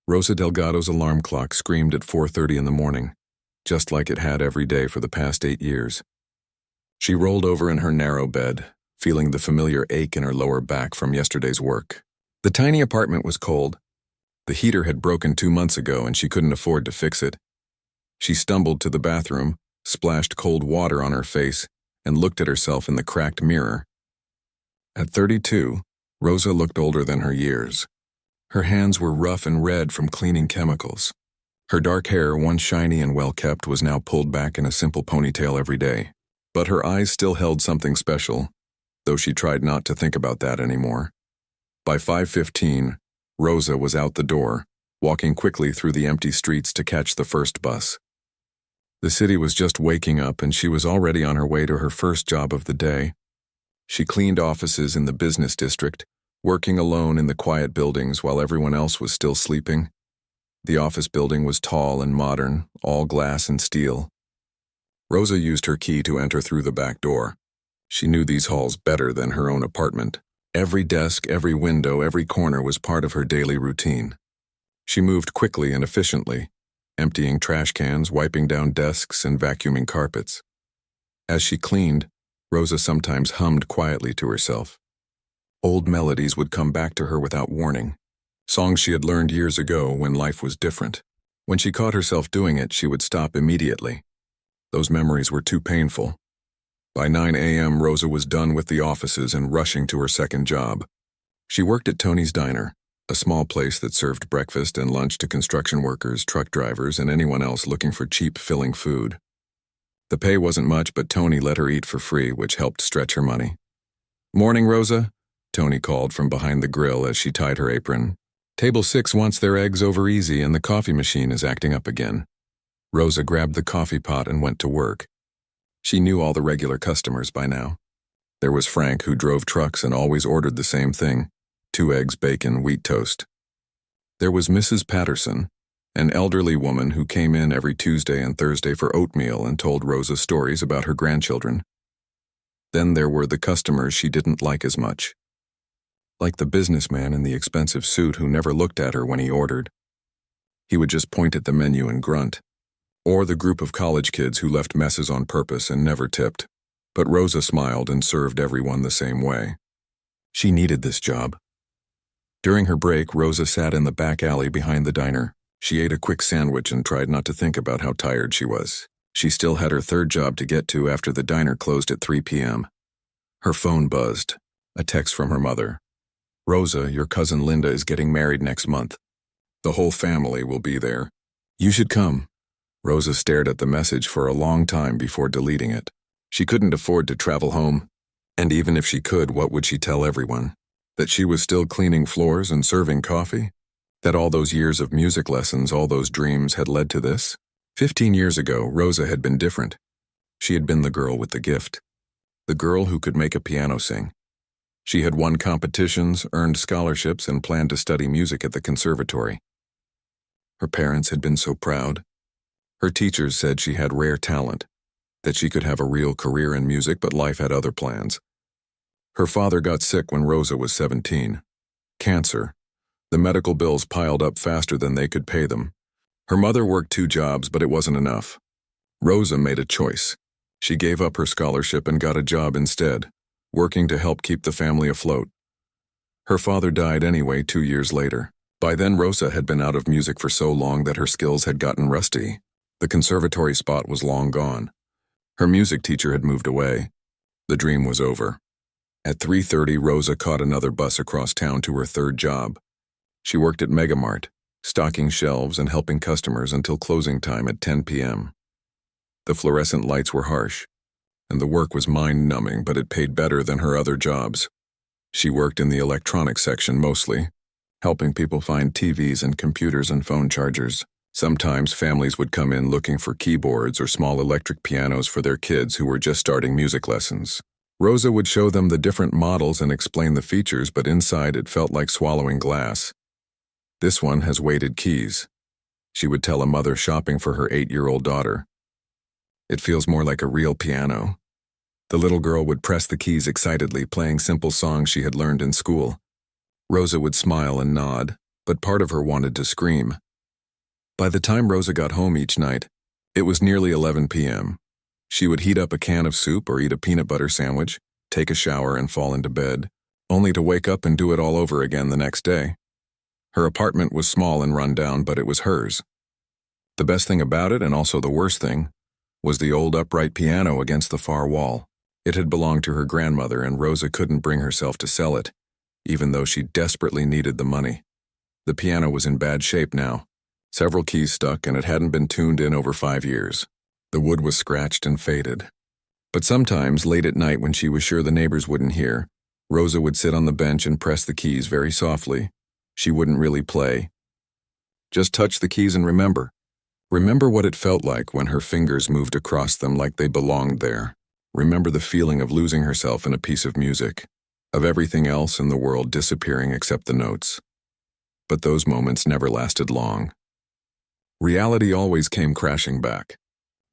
Rosa Delgado's alarm clock screamed at 4:30 in the morning, just like it had every day for the past 8 years. She rolled over in her narrow bed, feeling the familiar ache in her lower back from yesterday's work. The tiny apartment was cold. The heater had broken 2 months ago and she couldn't afford to fix it. She stumbled to the bathroom, splashed cold water on her face, and looked at herself in the cracked mirror. At 32, Rosa looked older than her years. Her hands were rough and red from cleaning chemicals. Her dark hair, once shiny and well-kept, was now pulled back in a simple ponytail every day. But her eyes still held something special, though she tried not to think about that anymore. By 5:15, Rosa was out the door, walking quickly through the empty streets to catch the first bus. The city was just waking up and she was already on her way to her first job of the day. She cleaned offices in the business district, working alone in the quiet buildings while everyone else was still sleeping. The office building was tall and modern, all glass and steel. Rosa used her key to enter through the back door. She knew these halls better than her own apartment. Every desk, every window, every corner was part of her daily routine. She moved quickly and efficiently, emptying trash cans, wiping down desks, and vacuuming carpets. As she cleaned, Rosa sometimes hummed quietly to herself. Old melodies would come back to her without warning, songs she had learned years ago when life was different. When she caught herself doing it, she would stop immediately. Those memories were too painful. By 9 a.m., Rosa was done with the offices and rushing to her second job. She worked at Tony's Diner, a small place that served breakfast and lunch to construction workers, truck drivers, and anyone else looking for cheap, filling food. The pay wasn't much, but Tony let her eat for free, which helped stretch her money. "Morning, Rosa," Tony called from behind the grill as she tied her apron. "Table 6 wants their eggs over easy and the coffee machine is acting up again." Rosa grabbed the coffee pot and went to work. She knew all the regular customers by now. There was Frank, who drove trucks and always ordered the same thing: 2 eggs, bacon, wheat toast. There was Mrs. Patterson, an elderly woman who came in every Tuesday and Thursday for oatmeal and told Rosa stories about her grandchildren. Then there were the customers she didn't like as much, like the businessman in the expensive suit who never looked at her when he ordered. He would just point at the menu and grunt. Or the group of college kids who left messes on purpose and never tipped. But Rosa smiled and served everyone the same way. She needed this job. During her break, Rosa sat in the back alley behind the diner. She ate a quick sandwich and tried not to think about how tired she was. She still had her third job to get to after the diner closed at 3 p.m. Her phone buzzed. A text from her mother. "Rosa, your cousin Linda is getting married next month. The whole family will be there. You should come." Rosa stared at the message for a long time before deleting it. She couldn't afford to travel home. And even if she could, what would she tell everyone? That she was still cleaning floors and serving coffee? That all those years of music lessons, all those dreams had led to this? 15 years ago, Rosa had been different. She had been the girl with the gift. The girl who could make a piano sing. She had won competitions, earned scholarships, and planned to study music at the conservatory. Her parents had been so proud. Her teachers said she had rare talent, that she could have a real career in music, but life had other plans. Her father got sick when Rosa was 17. Cancer. The medical bills piled up faster than they could pay them. Her mother worked 2 jobs, but it wasn't enough. Rosa made a choice. She gave up her scholarship and got a job instead, working to help keep the family afloat. Her father died anyway 2 years later. By then, Rosa had been out of music for so long that her skills had gotten rusty. The conservatory spot was long gone. Her music teacher had moved away. The dream was over. At 3:30, Rosa caught another bus across town to her third job. She worked at Megamart, stocking shelves and helping customers until closing time at 10 p.m. The fluorescent lights were harsh, and the work was mind-numbing, but it paid better than her other jobs. She worked in the electronics section mostly, helping people find TVs and computers and phone chargers. Sometimes families would come in looking for keyboards or small electric pianos for their kids who were just starting music lessons. Rosa would show them the different models and explain the features, but inside it felt like swallowing glass. "This one has weighted keys," she would tell a mother shopping for her 8-year-old daughter. "It feels more like a real piano." The little girl would press the keys excitedly, playing simple songs she had learned in school. Rosa would smile and nod. but part of her wanted to scream. By the time Rosa got home each night, it was nearly 11 p.m. She would heat up a can of soup or eat a peanut butter sandwich, take a shower and fall into bed, only to wake up and do it all over again the next day. Her apartment was small and run down, but it was hers. The best thing about it, and also the worst thing, was the old upright piano against the far wall. It had belonged to her grandmother, and Rosa couldn't bring herself to sell it, even though she desperately needed the money. The piano was in bad shape now. Several keys stuck, and it hadn't been tuned in over 5 years. The wood was scratched and faded. But sometimes, late at night when she was sure the neighbors wouldn't hear, Rosa would sit on the bench and press the keys very softly. She wouldn't really play. Just touch the keys and remember. Remember what it felt like when her fingers moved across them like they belonged there. Remember the feeling of losing herself in a piece of music, of everything else in the world disappearing except the notes. But those moments never lasted long. Reality always came crashing back.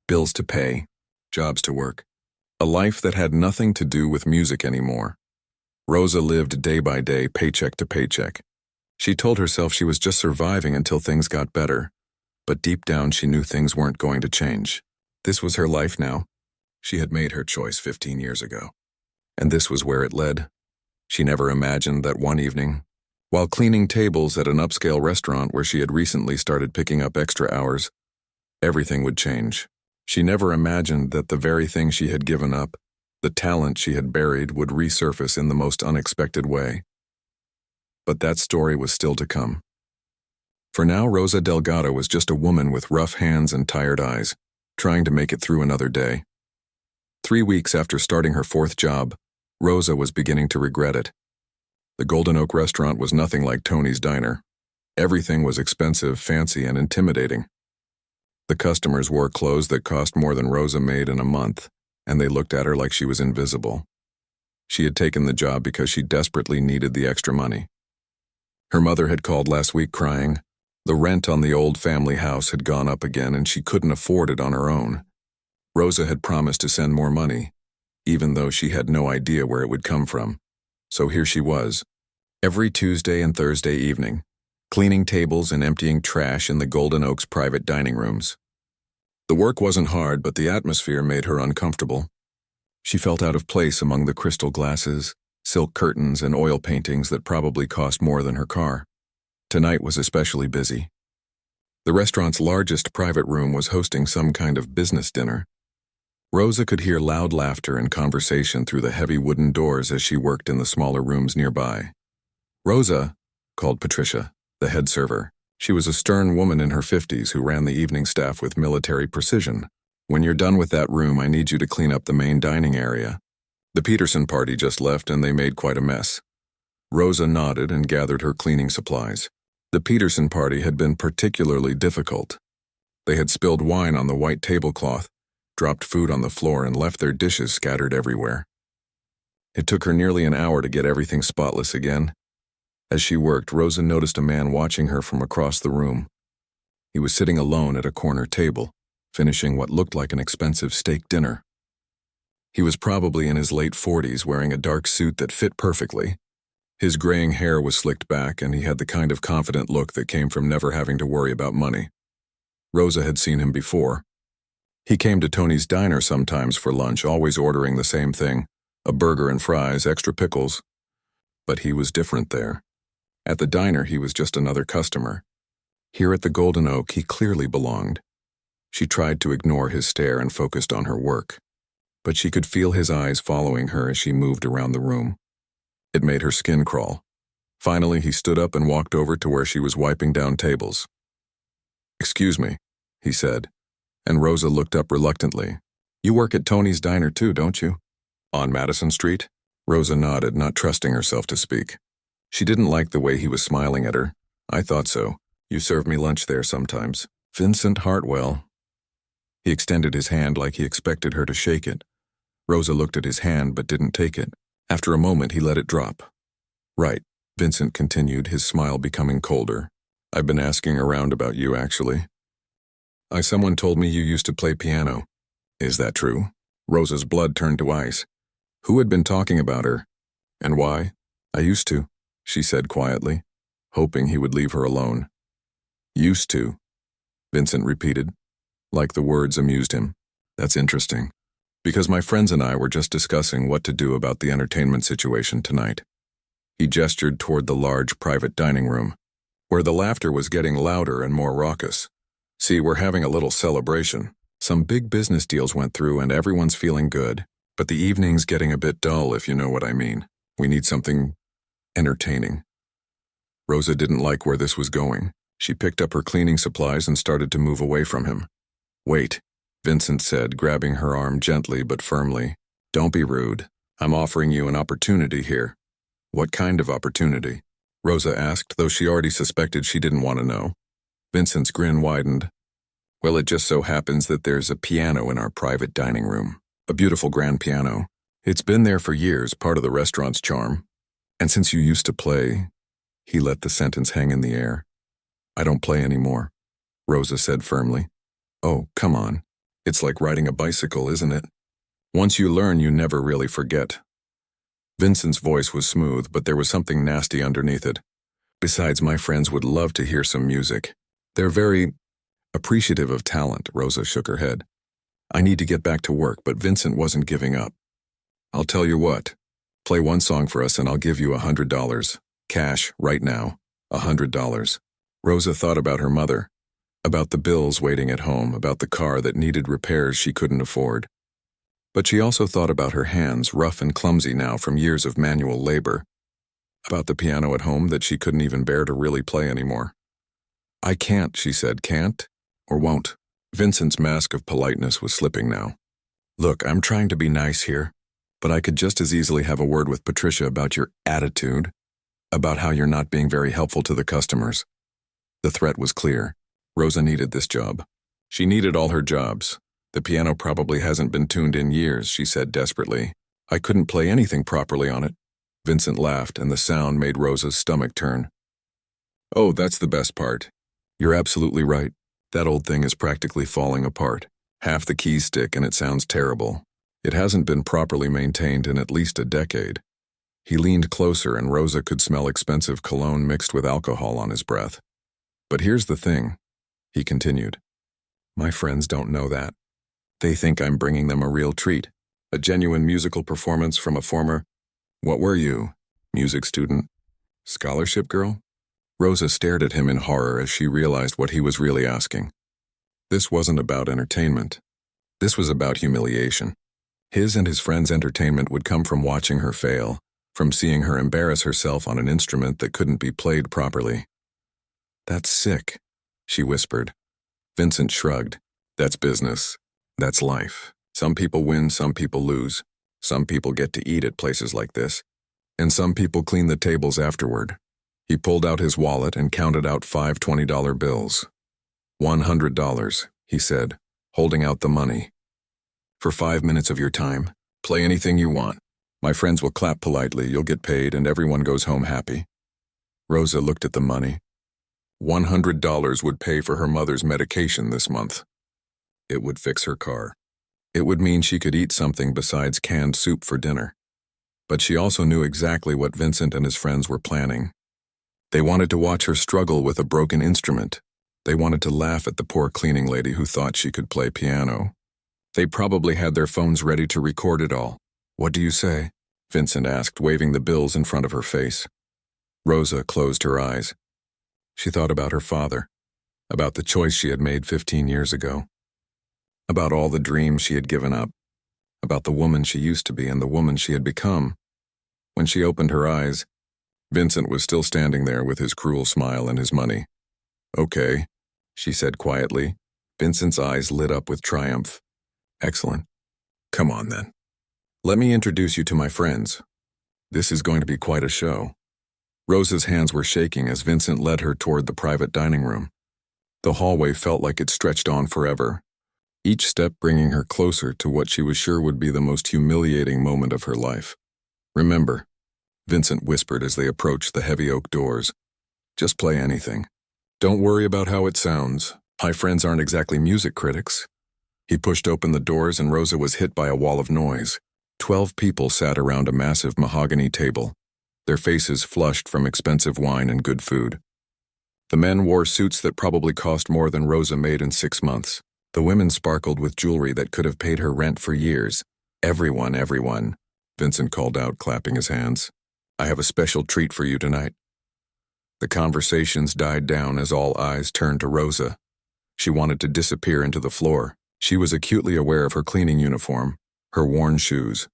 Bills to pay, jobs to work, a life that had nothing to do with music anymore. Rosa lived day by day, paycheck to paycheck. She told herself she was just surviving until things got better, but deep down she knew things weren't going to change. This was her life now. She had made her choice 15 years ago. And this was where it led. She never imagined that one evening, while cleaning tables at an upscale restaurant where she had recently started picking up extra hours, everything would change. She never imagined that the very thing she had given up, the talent she had buried, would resurface in the most unexpected way. But that story was still to come. For now, Rosa Delgado was just a woman with rough hands and tired eyes, trying to make it through another day. 3 weeks after starting her 4th job, Rosa was beginning to regret it. The Golden Oak restaurant was nothing like Tony's diner. Everything was expensive, fancy, and intimidating. The customers wore clothes that cost more than Rosa made in a month, and they looked at her like she was invisible. She had taken the job because she desperately needed the extra money. Her mother had called last week crying. The rent on the old family house had gone up again and she couldn't afford it on her own. Rosa had promised to send more money, even though she had no idea where it would come from. So here she was, every Tuesday and Thursday evening, cleaning tables and emptying trash in the Golden Oak's private dining rooms. The work wasn't hard, but the atmosphere made her uncomfortable. She felt out of place among the crystal glasses, silk curtains, and oil paintings that probably cost more than her car. Tonight was especially busy. The restaurant's largest private room was hosting some kind of business dinner. Rosa could hear loud laughter and conversation through the heavy wooden doors as she worked in the smaller rooms nearby. "Rosa," called Patricia, the head server. She was a stern woman in her 50s who ran the evening staff with military precision. "When you're done with that room, I need you to clean up the main dining area. The Peterson party just left and they made quite a mess." Rosa nodded and gathered her cleaning supplies. The Peterson party had been particularly difficult. They had spilled wine on the white tablecloth, dropped food on the floor, and left their dishes scattered everywhere. It took her nearly an hour to get everything spotless again. As she worked, Rosa noticed a man watching her from across the room. He was sitting alone at a corner table, finishing what looked like an expensive steak dinner. He was probably in his late 40s, wearing a dark suit that fit perfectly. His graying hair was slicked back, and he had the kind of confident look that came from never having to worry about money. Rosa had seen him before. He came to Tony's diner sometimes for lunch, always ordering the same thing, a burger and fries, extra pickles. But he was different there. At the diner, he was just another customer. Here at the Golden Oak, he clearly belonged. She tried to ignore his stare and focused on her work, but she could feel his eyes following her as she moved around the room. It made her skin crawl. Finally, he stood up and walked over to where she was wiping down tables. "Excuse me," he said, and Rosa looked up reluctantly. "You work at Tony's diner too, don't you? On Madison Street?" Rosa nodded, not trusting herself to speak. She didn't like the way he was smiling at her. "I thought so. You serve me lunch there sometimes." "Vincent Hartwell." He extended his hand like he expected her to shake it. Rosa looked at his hand but didn't take it. After a moment, he let it drop. "Right," Vincent continued, his smile becoming colder. "I've been asking around about you, actually. Someone told me you used to play piano. Is that true?" Rosa's blood turned to ice. Who had been talking about her? And why? "I used to," she said quietly. hoping he would leave her alone. Used to, Vincent repeated, like the words amused him. That's interesting, because my friends and I were just discussing what to do about the entertainment situation tonight. He gestured toward the large private dining room, where the laughter was getting louder and more raucous. See, we're having a little celebration. Some big business deals went through and everyone's feeling good, but the evening's getting a bit dull, if you know what I mean. We need something entertaining. Rosa didn't like where this was going. She picked up her cleaning supplies and started to move away from him. Wait, Vincent said, grabbing her arm gently but firmly. Don't be rude. I'm offering you an opportunity here. What kind of opportunity? Rosa asked, though she already suspected she didn't want to know. Vincent's grin widened. Well, it just so happens that there's a piano in our private dining room. A beautiful grand piano. It's been there for years, part of the restaurant's charm. And since you used to play, he let the sentence hang in the air. I don't play anymore, Rosa said firmly. Oh, come on. It's like riding a bicycle, isn't it? Once you learn, you never really forget. Vincent's voice was smooth, but there was something nasty underneath it. Besides, my friends would love to hear some music. They're very appreciative of talent, Rosa shook her head. I need to get back to work, but Vincent wasn't giving up. I'll tell you what. Play one song for us and I'll give you $100. Cash, right now. $100. Rosa thought about her mother, about the bills waiting at home, about the car that needed repairs she couldn't afford. But she also thought about her hands, rough and clumsy now from years of manual labor, about the piano at home that she couldn't even bear to really play anymore. I can't, she said, can't or won't. Vincent's mask of politeness was slipping now. Look, I'm trying to be nice here, but I could just as easily have a word with Patricia about your attitude, about how you're not being very helpful to the customers. The threat was clear. Rosa needed this job. She needed all her jobs. The piano probably hasn't been tuned in years, she said desperately. I couldn't play anything properly on it. Vincent laughed, and the sound made Rosa's stomach turn. Oh, that's the best part. You're absolutely right. That old thing is practically falling apart. Half the keys stick and it sounds terrible. It hasn't been properly maintained in at least a decade. He leaned closer and Rosa could smell expensive cologne mixed with alcohol on his breath. But here's the thing, he continued. My friends don't know that. They think I'm bringing them a real treat, a genuine musical performance from a former, what were you, music student? Scholarship girl? Rosa stared at him in horror as she realized what he was really asking. This wasn't about entertainment. This was about humiliation. His and his friends' entertainment would come from watching her fail, from seeing her embarrass herself on an instrument that couldn't be played properly. That's sick, she whispered. Vincent shrugged. That's business. That's life. Some people win, some people lose. Some people get to eat at places like this. And some people clean the tables afterward. He pulled out his wallet and counted out 5 $20 bills. $100, he said, holding out the money. For 5 minutes of your time, play anything you want. My friends will clap politely, you'll get paid, and everyone goes home happy. Rosa looked at the money. $100 would pay for her mother's medication this month. It would fix her car. It would mean she could eat something besides canned soup for dinner. But she also knew exactly what Vincent and his friends were planning. They wanted to watch her struggle with a broken instrument. They wanted to laugh at the poor cleaning lady who thought she could play piano. They probably had their phones ready to record it all. What do you say? Vincent asked, waving the bills in front of her face. Rosa closed her eyes. She thought about her father, about the choice she had made 15 years ago, about all the dreams she had given up, about the woman she used to be and the woman she had become. When she opened her eyes, Vincent was still standing there with his cruel smile and his money. Okay, she said quietly. Vincent's eyes lit up with triumph. Excellent. Come on then. Let me introduce you to my friends. This is going to be quite a show. Rosa's hands were shaking as Vincent led her toward the private dining room. The hallway felt like it stretched on forever, each step bringing her closer to what she was sure would be the most humiliating moment of her life. Remember, Vincent whispered as they approached the heavy oak doors, just play anything. Don't worry about how it sounds. My friends aren't exactly music critics. He pushed open the doors and Rosa was hit by a wall of noise. 12 people sat around a massive mahogany table. their faces flushed from expensive wine and good food. The men wore suits that probably cost more than Rosa made in 6 months. The women sparkled with jewelry that could have paid her rent for years. Everyone, Vincent called out, clapping his hands. I have a special treat for you tonight. The conversations died down as all eyes turned to Rosa. She wanted to disappear into the floor. She was acutely aware of her cleaning uniform, her worn shoes,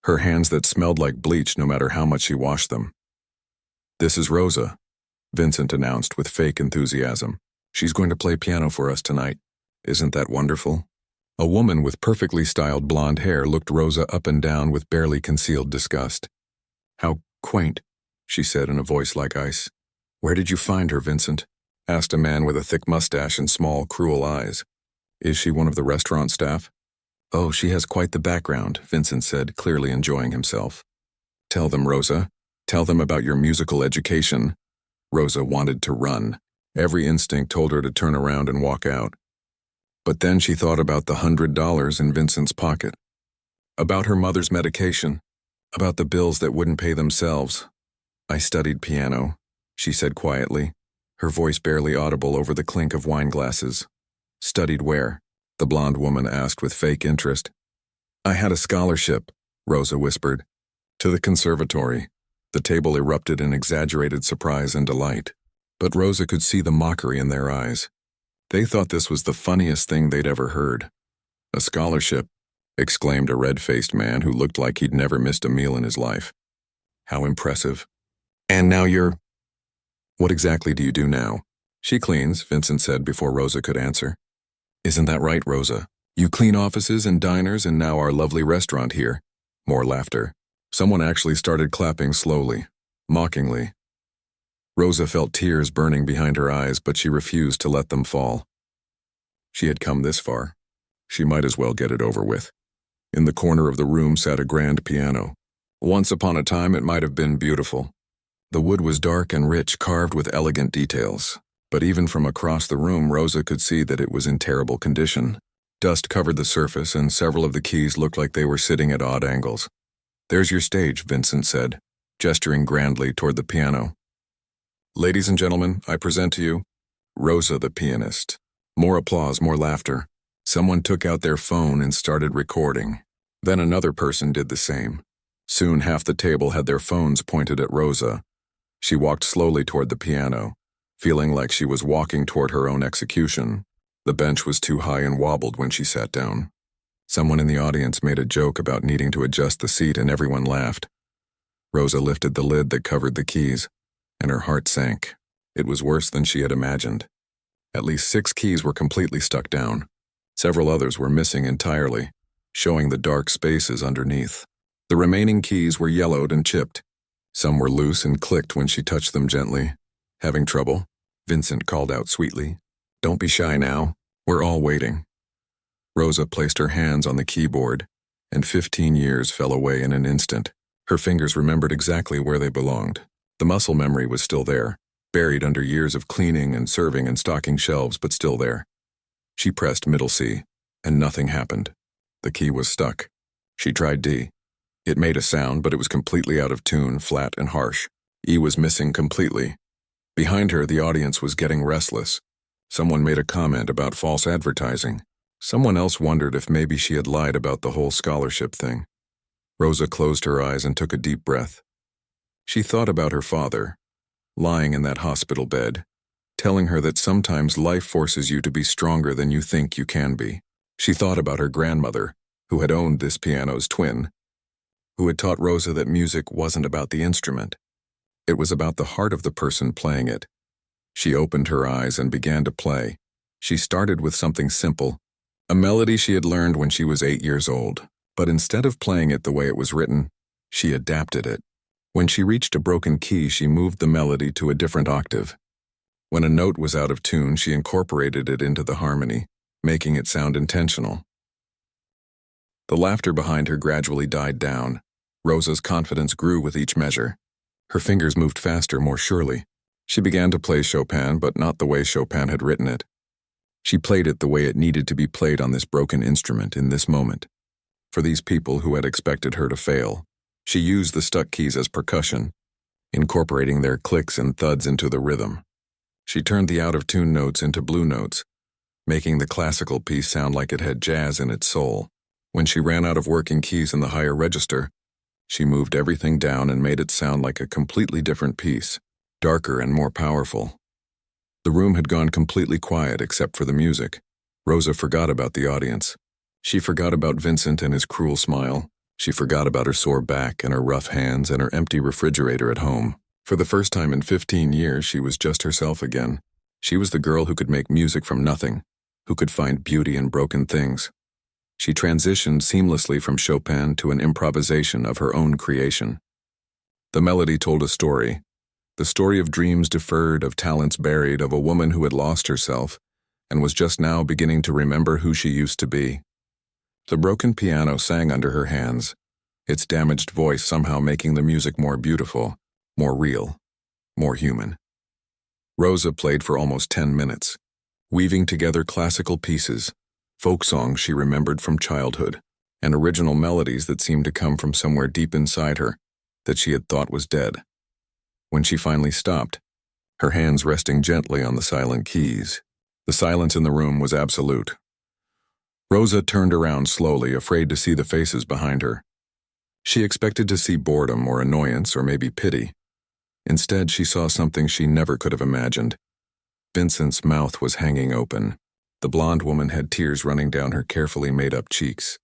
her hands that smelled like bleach no matter how much she washed them. This is Rosa, Vincent announced with fake enthusiasm. She's going to play piano for us tonight. Isn't that wonderful? A woman with perfectly styled blonde hair looked Rosa up and down with barely concealed disgust. How quaint, she said in a voice like ice. Where did you find her, Vincent? Asked a man with a thick mustache and small, cruel eyes. Is she one of the restaurant staff? Oh, she has quite the background, Vincent said, clearly enjoying himself. Tell them, Rosa. Tell them about your musical education. Rosa wanted to run. Every instinct told her to turn around and walk out. But then she thought about the $100 in Vincent's pocket. About her mother's medication. About the bills that wouldn't pay themselves. I studied piano, she said quietly, her voice barely audible over the clink of wine glasses. Studied where? The blonde woman asked with fake interest. I had a scholarship, Rosa whispered. To the conservatory. The table erupted in exaggerated surprise and delight. But Rosa could see the mockery in their eyes. They thought this was the funniest thing they'd ever heard. A scholarship, exclaimed a red-faced man who looked like he'd never missed a meal in his life. How impressive. And now you're... What exactly do you do now? She cleans, Vincent said before Rosa could answer. Isn't that right, Rosa? You clean offices and diners and now our lovely restaurant here. More laughter. Someone actually started clapping slowly, mockingly. Rosa felt tears burning behind her eyes, but she refused to let them fall. She had come this far. She might as well get it over with. In the corner of the room sat a grand piano. Once upon a time it might have been beautiful. The wood was dark and rich, carved with elegant details. But even from across the room, Rosa could see that it was in terrible condition. Dust covered the surface, and several of the keys looked like they were sitting at odd angles. There's your stage, Vincent said, gesturing grandly toward the piano. Ladies and gentlemen, I present to you Rosa the pianist. More applause, more laughter. Someone took out their phone and started recording. Then another person did the same. Soon half the table had their phones pointed at Rosa. She walked slowly toward the piano, feeling like she was walking toward her own execution. The bench was too high and wobbled when she sat down. Someone in the audience made a joke about needing to adjust the seat and everyone laughed. Rosa lifted the lid that covered the keys, and her heart sank. It was worse than she had imagined. At least 6 keys were completely stuck down. Several others were missing entirely, showing the dark spaces underneath. The remaining keys were yellowed and chipped. Some were loose and clicked when she touched them gently. Having trouble? Vincent called out sweetly. Don't be shy now. We're all waiting. Rosa placed her hands on the keyboard, and 15 years fell away in an instant. Her fingers remembered exactly where they belonged. The muscle memory was still there, buried under years of cleaning and serving and stocking shelves, but still there. She pressed middle C, and nothing happened. The key was stuck. She tried D. It made a sound, but it was completely out of tune, flat and harsh. E was missing completely. Behind her, the audience was getting restless. Someone made a comment about false advertising. Someone else wondered if maybe she had lied about the whole scholarship thing. Rosa closed her eyes and took a deep breath. She thought about her father, lying in that hospital bed, telling her that sometimes life forces you to be stronger than you think you can be. She thought about her grandmother, who had owned this piano's twin, who had taught Rosa that music wasn't about the instrument. It was about the heart of the person playing it. She opened her eyes and began to play. She started with something simple, a melody she had learned when she was 8 years old, but instead of playing it the way it was written, she adapted it. When she reached a broken key, she moved the melody to a different octave. When a note was out of tune, she incorporated it into the harmony, making it sound intentional. The laughter behind her gradually died down. Rosa's confidence grew with each measure. Her fingers moved faster, more surely. She began to play Chopin, but not the way Chopin had written it. She played it the way it needed to be played on this broken instrument in this moment. For these people who had expected her to fail, she used the stuck keys as percussion, incorporating their clicks and thuds into the rhythm. She turned the out-of-tune notes into blue notes, making the classical piece sound like it had jazz in its soul. When she ran out of working keys in the higher register, she moved everything down and made it sound like a completely different piece, darker and more powerful. The room had gone completely quiet except for the music. Rosa forgot about the audience. She forgot about Vincent and his cruel smile. She forgot about her sore back and her rough hands and her empty refrigerator at home. For the first time in 15 years, she was just herself again. She was the girl who could make music from nothing, who could find beauty in broken things. She transitioned seamlessly from Chopin to an improvisation of her own creation. The melody told a story, the story of dreams deferred, of talents buried, of a woman who had lost herself and was just now beginning to remember who she used to be. The broken piano sang under her hands, its damaged voice somehow making the music more beautiful, more real, more human. Rosa played for almost 10 minutes, weaving together classical pieces, folk songs she remembered from childhood, and original melodies that seemed to come from somewhere deep inside her that she had thought was dead. When she finally stopped, her hands resting gently on the silent keys, the silence in the room was absolute. Rosa turned around slowly, afraid to see the faces behind her. She expected to see boredom or annoyance or maybe pity. Instead, she saw something she never could have imagined. Vincent's mouth was hanging open. The blonde woman had tears running down her carefully made-up cheeks.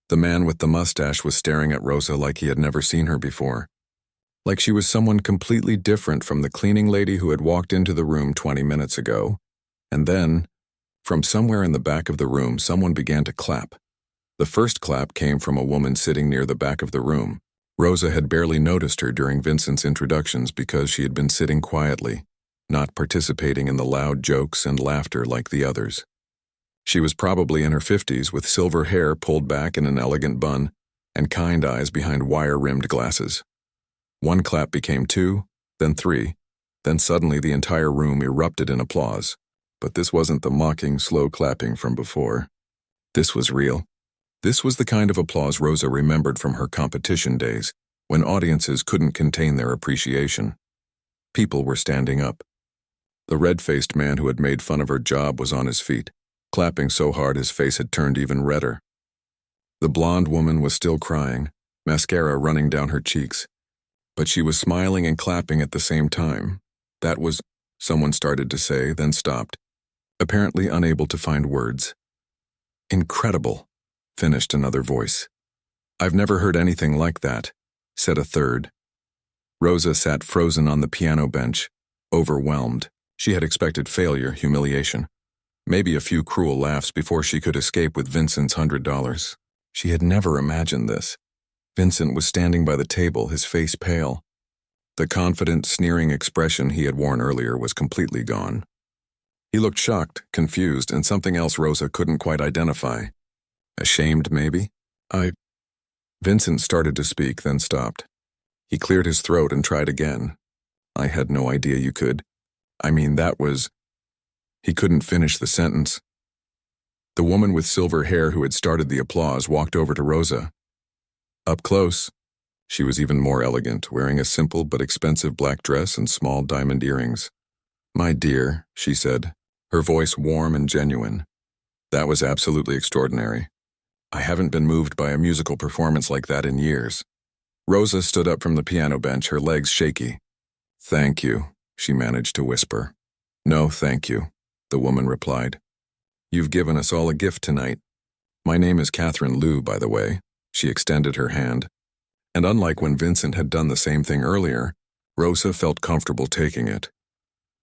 The man with the mustache was staring at Rosa like he had never seen her before, like she was someone completely different from the cleaning lady who had walked into the room 20 minutes ago. And then, from somewhere in the back of the room, someone began to clap. The first clap came from a woman sitting near the back of the room. Rosa had barely noticed her during Vincent's introductions because she had been sitting quietly, not participating in the loud jokes and laughter like the others. She was probably in her 50s with silver hair pulled back in an elegant bun and kind eyes behind wire-rimmed glasses. One clap became 2, then 3, then suddenly the entire room erupted in applause. But this wasn't the mocking, slow clapping from before. This was real. This was the kind of applause Rosa remembered from her competition days, when audiences couldn't contain their appreciation. People were standing up. The red-faced man who had made fun of her job was on his feet, clapping so hard his face had turned even redder. The blonde woman was still crying, mascara running down her cheeks. But she was smiling and clapping at the same time. That was, someone started to say, then stopped, apparently unable to find words. Incredible, finished another voice. I've never heard anything like that, said a third. Rosa sat frozen on the piano bench, overwhelmed. She had expected failure, humiliation, maybe a few cruel laughs before she could escape with Vincent's $100. She had never imagined this. Vincent was standing by the table, his face pale. The confident, sneering expression he had worn earlier was completely gone. He looked shocked, confused, and something else Rosa couldn't quite identify. Ashamed, maybe? Vincent started to speak, then stopped. He cleared his throat and tried again. I had no idea you could. That was... He couldn't finish the sentence. The woman with silver hair who had started the applause walked over to Rosa. Up close. She was even more elegant, wearing a simple but expensive black dress and small diamond earrings. My dear, she said, her voice warm and genuine. That was absolutely extraordinary. I haven't been moved by a musical performance like that in years. Rosa stood up from the piano bench, her legs shaky. Thank you, she managed to whisper. No, thank you, the woman replied. You've given us all a gift tonight. My name is Catherine Liu, by the way. She extended her hand. And unlike when Vincent had done the same thing earlier, Rosa felt comfortable taking it.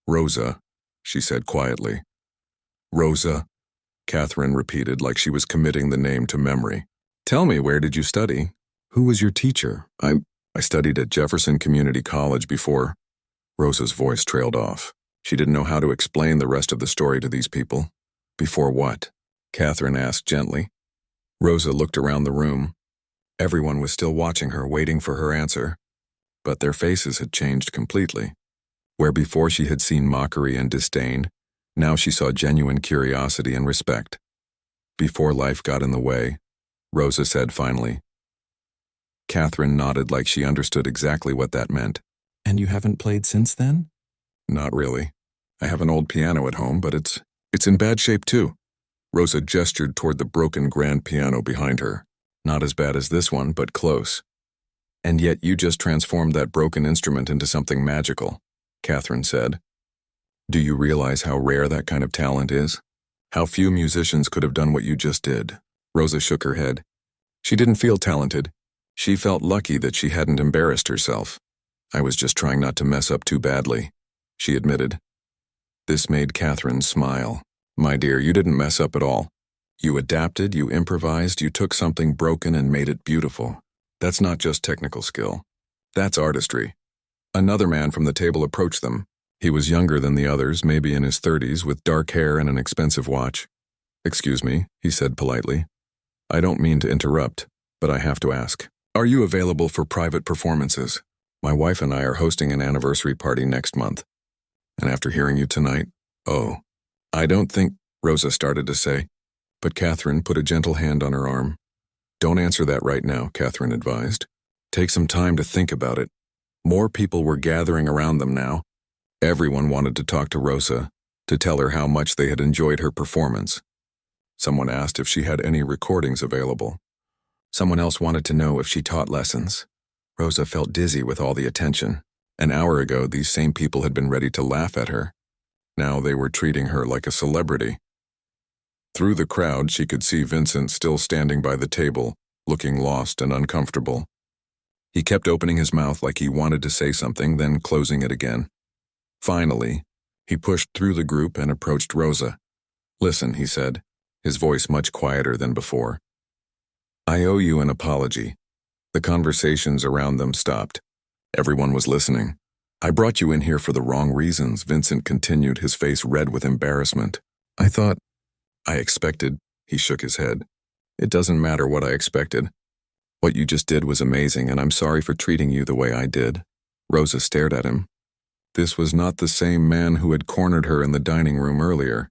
Rosa, she said quietly. Rosa, Catherine repeated like she was committing the name to memory. Tell me, where did you study? Who was your teacher? I studied at Jefferson Community College before. Rosa's voice trailed off. She didn't know how to explain the rest of the story to these people. Before what? Catherine asked gently. Rosa looked around the room. Everyone was still watching her, waiting for her answer. But their faces had changed completely. Where before she had seen mockery and disdain, now she saw genuine curiosity and respect. Before life got in the way, Rosa said finally. Catherine nodded like she understood exactly what that meant. And you haven't played since then? Not really. I have an old piano at home, but it's in bad shape too. Rosa gestured toward the broken grand piano behind her. Not as bad as this one, but close. And yet you just transformed that broken instrument into something magical, Catherine said. Do you realize how rare that kind of talent is? How few musicians could have done what you just did? Rosa shook her head. She didn't feel talented. She felt lucky that she hadn't embarrassed herself. I was just trying not to mess up too badly, she admitted. This made Catherine smile. My dear, you didn't mess up at all. You adapted, you improvised, you took something broken and made it beautiful. That's not just technical skill. That's artistry. Another man from the table approached them. He was younger than the others, maybe in his 30s, with dark hair and an expensive watch. Excuse me, he said politely. I don't mean to interrupt, but I have to ask. Are you available for private performances? My wife and I are hosting an anniversary party next month. And after hearing you tonight, I don't think, Rosa started to say, but Catherine put a gentle hand on her arm. Don't answer that right now, Catherine advised. Take some time to think about it. More people were gathering around them now. Everyone wanted to talk to Rosa, to tell her how much they had enjoyed her performance. Someone asked if she had any recordings available. Someone else wanted to know if she taught lessons. Rosa felt dizzy with all the attention. An hour ago, these same people had been ready to laugh at her. Now they were treating her like a celebrity. Through the crowd, she could see Vincent still standing by the table, looking lost and uncomfortable. He kept opening his mouth like he wanted to say something, then closing it again. Finally, he pushed through the group and approached Rosa. Listen, he said, his voice much quieter than before. I owe you an apology. The conversations around them stopped. Everyone was listening. I brought you in here for the wrong reasons, Vincent continued, his face red with embarrassment. I expected, he shook his head. It doesn't matter what I expected. What you just did was amazing, and I'm sorry for treating you the way I did. Rosa stared at him. This was not the same man who had cornered her in the dining room earlier,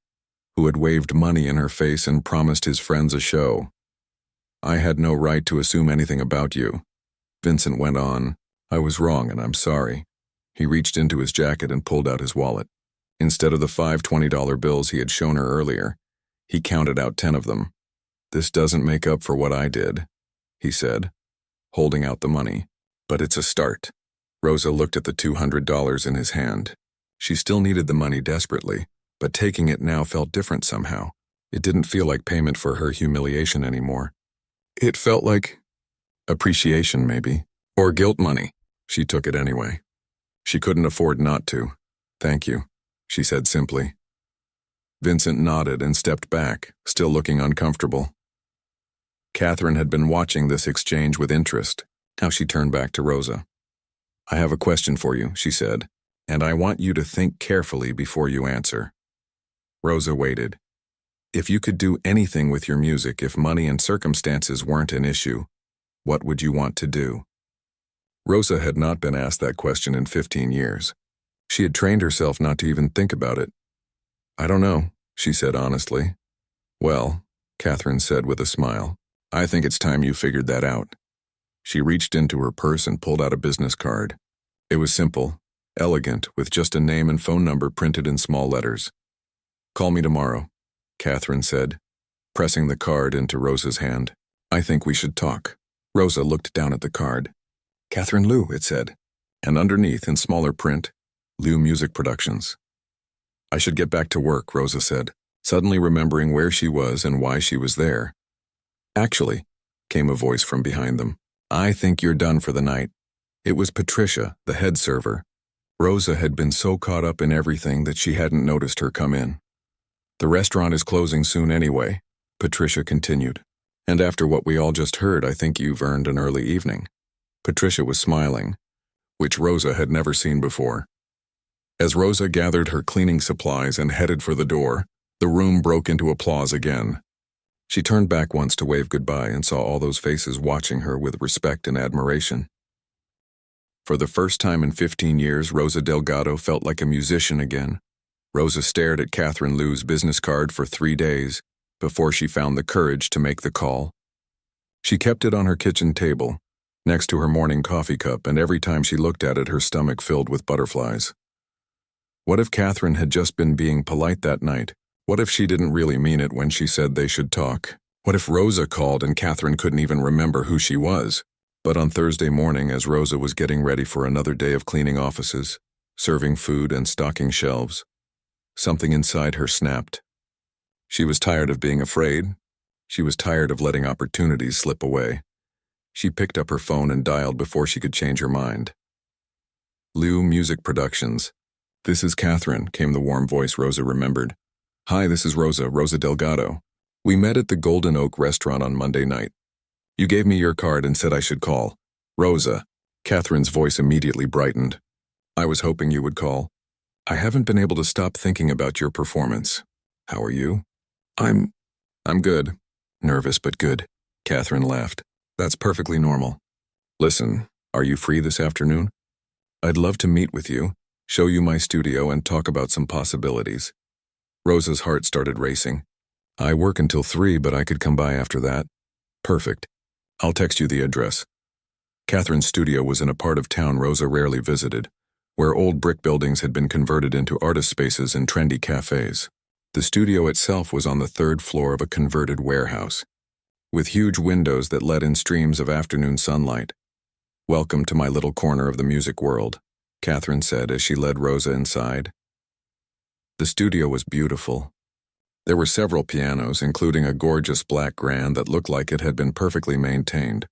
who had waved money in her face and promised his friends a show. I had no right to assume anything about you. Vincent went on. I was wrong, and I'm sorry. He reached into his jacket and pulled out his wallet. Instead of the 5 $20 bills he had shown her earlier, he counted out 10 of them. This doesn't make up for what I did, he said, holding out the money. But it's a start. Rosa looked at the $200 in his hand. She still needed the money desperately, but taking it now felt different somehow. It didn't feel like payment for her humiliation anymore. It felt like appreciation, maybe, or guilt money. She took it anyway. She couldn't afford not to. Thank you, she said simply. Vincent nodded and stepped back, still looking uncomfortable. Catherine had been watching this exchange with interest. Now she turned back to Rosa. I have a question for you, she said, and I want you to think carefully before you answer. Rosa waited. If you could do anything with your music, if money and circumstances weren't an issue, what would you want to do? Rosa had not been asked that question in 15 years. She had trained herself not to even think about it. I don't know, she said honestly. Well, Catherine said with a smile, I think it's time you figured that out. She reached into her purse and pulled out a business card. It was simple, elegant, with just a name and phone number printed in small letters. Call me tomorrow, Catherine said, pressing the card into Rosa's hand. I think we should talk. Rosa looked down at the card. Catherine Liu, it said, and underneath, in smaller print, Liu Music Productions. I should get back to work, Rosa said, suddenly remembering where she was and why she was there. Actually, came a voice from behind them. I think you're done for the night. It was Patricia, the head server. Rosa had been so caught up in everything that she hadn't noticed her come in. The restaurant is closing soon anyway, Patricia continued. And after what we all just heard, I think you've earned an early evening. Patricia was smiling, which Rosa had never seen before. As Rosa gathered her cleaning supplies and headed for the door, the room broke into applause again. She turned back once to wave goodbye and saw all those faces watching her with respect and admiration. For the first time in 15 years, Rosa Delgado felt like a musician again. Rosa stared at Catherine Liu's business card for 3 days before she found the courage to make the call. She kept it on her kitchen table, next to her morning coffee cup, and every time she looked at it, her stomach filled with butterflies. What if Catherine had just been being polite that night? What if she didn't really mean it when she said they should talk? What if Rosa called and Catherine couldn't even remember who she was? But on Thursday morning, as Rosa was getting ready for another day of cleaning offices, serving food and stocking shelves, something inside her snapped. She was tired of being afraid. She was tired of letting opportunities slip away. She picked up her phone and dialed before she could change her mind. Liu Music Productions. "This is Catherine," came the warm voice Rosa remembered. "Hi, this is Rosa Delgado. We met at the Golden Oak restaurant on Monday night. You gave me your card and said I should call." "Rosa." Catherine's voice immediately brightened. "I was hoping you would call. I haven't been able to stop thinking about your performance. How are you?" I'm good. Nervous but good." Catherine laughed. "That's perfectly normal. Listen, are you free this afternoon? I'd love to meet with you, show you my studio, and talk about some possibilities." Rosa's heart started racing. "I work until 3, but I could come by after that." "Perfect. I'll text you the address." Catherine's studio was in a part of town Rosa rarely visited, where old brick buildings had been converted into artist spaces and trendy cafes. The studio itself was on the 3rd floor of a converted warehouse, with huge windows that let in streams of afternoon sunlight. "Welcome to my little corner of the music world," Catherine said as she led Rosa inside. The studio was beautiful. There were several pianos, including a gorgeous black grand that looked like it had been perfectly maintained.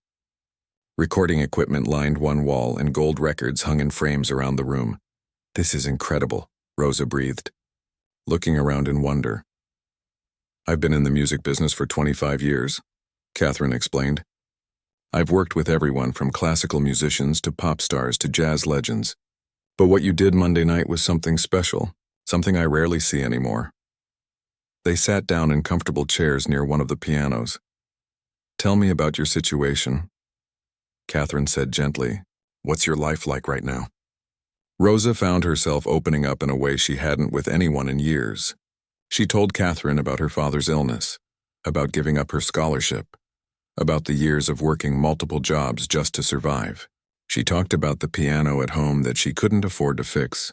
Recording equipment lined one wall, and gold records hung in frames around the room. "This is incredible," Rosa breathed, looking around in wonder. "I've been in the music business for 25 years, Catherine explained. "I've worked with everyone from classical musicians to pop stars to jazz legends. But what you did Monday night was something special, something I rarely see anymore." They sat down in comfortable chairs near one of the pianos. "Tell me about your situation," Catherine said gently. "What's your life like right now?" Rosa found herself opening up in a way she hadn't with anyone in years. She told Catherine about her father's illness, about giving up her scholarship, about the years of working multiple jobs just to survive. She talked about the piano at home that she couldn't afford to fix,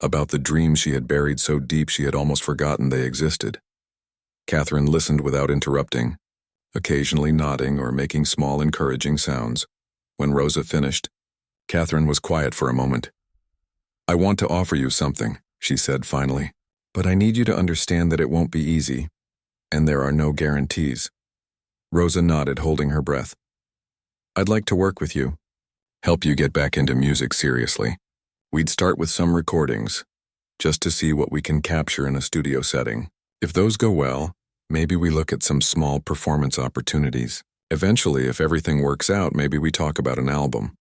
about the dreams she had buried so deep she had almost forgotten they existed. Catherine listened without interrupting, occasionally nodding or making small encouraging sounds. When Rosa finished, Catherine was quiet for a moment. "I want to offer you something," she said finally, "but I need you to understand that it won't be easy, and there are no guarantees." Rosa nodded, holding her breath. "I'd like to work with you, help you get back into music seriously. We'd start with some recordings, just to see what we can capture in a studio setting. If those go well, maybe we look at some small performance opportunities. Eventually, if everything works out, maybe we talk about an album."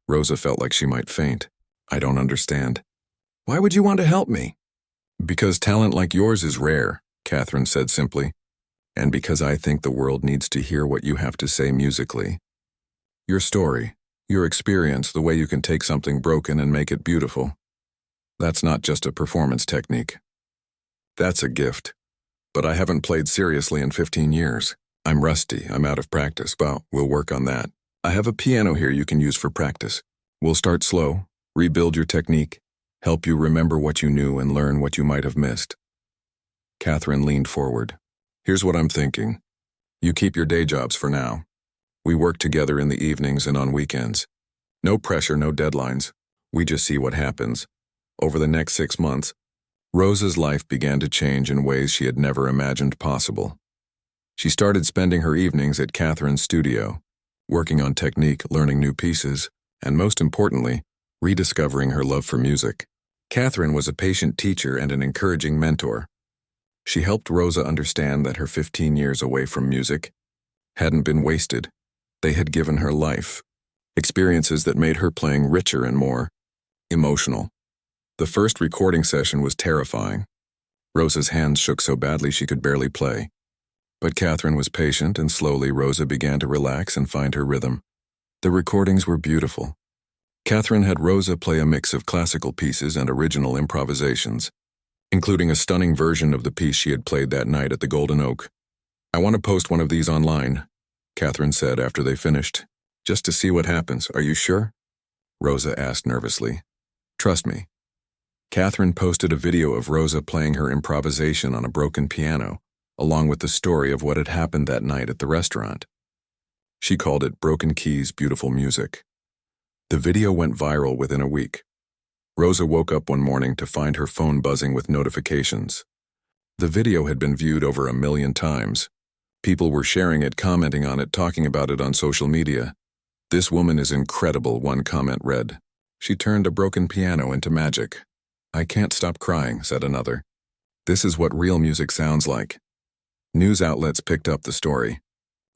Rosa felt like she might faint. "I don't understand." "Why would you want to help me?" "Because talent like yours is rare," Catherine said simply, "and because I think the world needs to hear what you have to say musically. Your story, your experience, the way you can take something broken and make it beautiful. That's not just a performance technique. That's a gift. But I haven't played seriously in 15 years. I'm rusty, I'm out of practice, but we'll work on that. I have a piano here you can use for practice. We'll start slow, rebuild your technique, help you remember what you knew and learn what you might have missed." Catherine leaned forward. "Here's what I'm thinking. You keep your day jobs for now. We work together in the evenings and on weekends. No pressure, no deadlines. We just see what happens. Over the next 6 months, Rosa's life began to change in ways she had never imagined possible. She started spending her evenings at Catherine's studio, working on technique, learning new pieces, and most importantly, rediscovering her love for music. Catherine was a patient teacher and an encouraging mentor. She helped Rosa understand that her 15 years away from music hadn't been wasted. They had given her life, experiences that made her playing richer and more emotional. The first recording session was terrifying. Rosa's hands shook so badly she could barely play. But Catherine was patient, and slowly Rosa began to relax and find her rhythm. The recordings were beautiful. Catherine had Rosa play a mix of classical pieces and original improvisations, including a stunning version of the piece she had played that night at the Golden Oak. "I want to post one of these online," Catherine said after they finished. Just to see what happens, are you sure? Rosa asked nervously. Trust me. Catherine posted a video of Rosa playing her improvisation on a broken piano, along with the story of what had happened that night at the restaurant. She called it Broken Keys, Beautiful Music. The video went viral within a week. Rosa woke up one morning to find her phone buzzing with notifications. The video had been viewed over 1 million times. People were sharing it, commenting on it, talking about it on social media. This woman is incredible, one comment read. She turned a broken piano into magic. I can't stop crying, said another. This is what real music sounds like. News outlets picked up the story.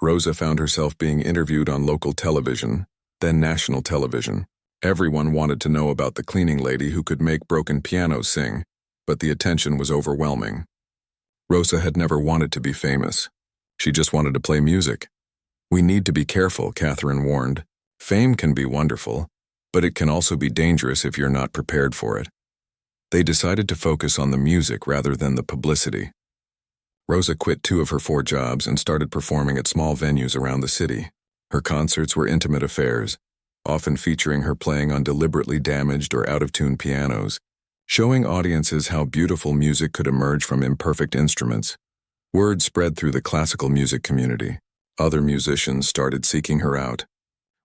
Rosa found herself being interviewed on local television, then national television. Everyone wanted to know about the cleaning lady who could make broken pianos sing, but the attention was overwhelming. Rosa had never wanted to be famous. She just wanted to play music. We need to be careful, Catherine warned. Fame can be wonderful, but it can also be dangerous if you're not prepared for it. They decided to focus on the music rather than the publicity. Rosa quit 2 of her 4 jobs and started performing at small venues around the city. Her concerts were intimate affairs, often featuring her playing on deliberately damaged or out-of-tune pianos, showing audiences how beautiful music could emerge from imperfect instruments. Word spread through the classical music community. Other musicians started seeking her out,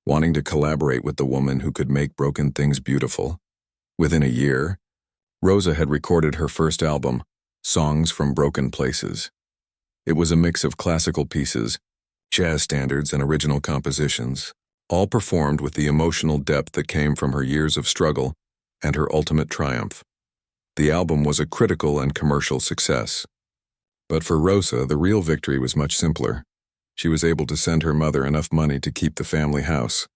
wanting to collaborate with the woman who could make broken things beautiful. Within a year, Rosa had recorded her first album, Songs from Broken Places. It was a mix of classical pieces, jazz standards, and original compositions, all performed with the emotional depth that came from her years of struggle and her ultimate triumph. The album was a critical and commercial success. But for Rosa, the real victory was much simpler. She was able to send her mother enough money to keep the family house.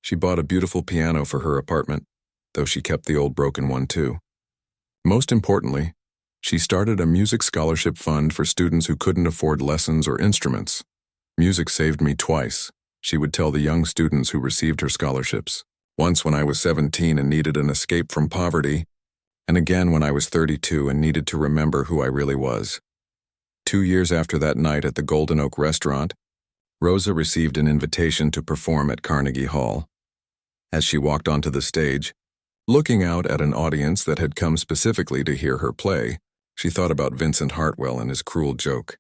She bought a beautiful piano for her apartment, though she kept the old broken one too. Most importantly, she started a music scholarship fund for students who couldn't afford lessons or instruments. Music saved me twice, she would tell the young students who received her scholarships. Once when I was 17 and needed an escape from poverty, and again when I was 32 and needed to remember who I really was. 2 years after that night at the Golden Oak restaurant, Rosa received an invitation to perform at Carnegie Hall. As she walked onto the stage, looking out at an audience that had come specifically to hear her play, she thought about Vincent Hartwell and his cruel joke.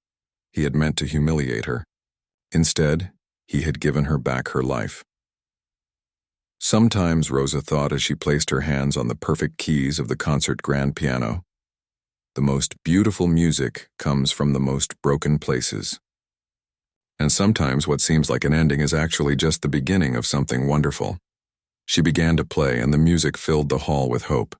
He had meant to humiliate her. Instead, he had given her back her life. Sometimes, Rosa thought as she placed her hands on the perfect keys of the concert grand piano, the most beautiful music comes from the most broken places. And sometimes what seems like an ending is actually just the beginning of something wonderful. She began to play, and the music filled the hall with hope.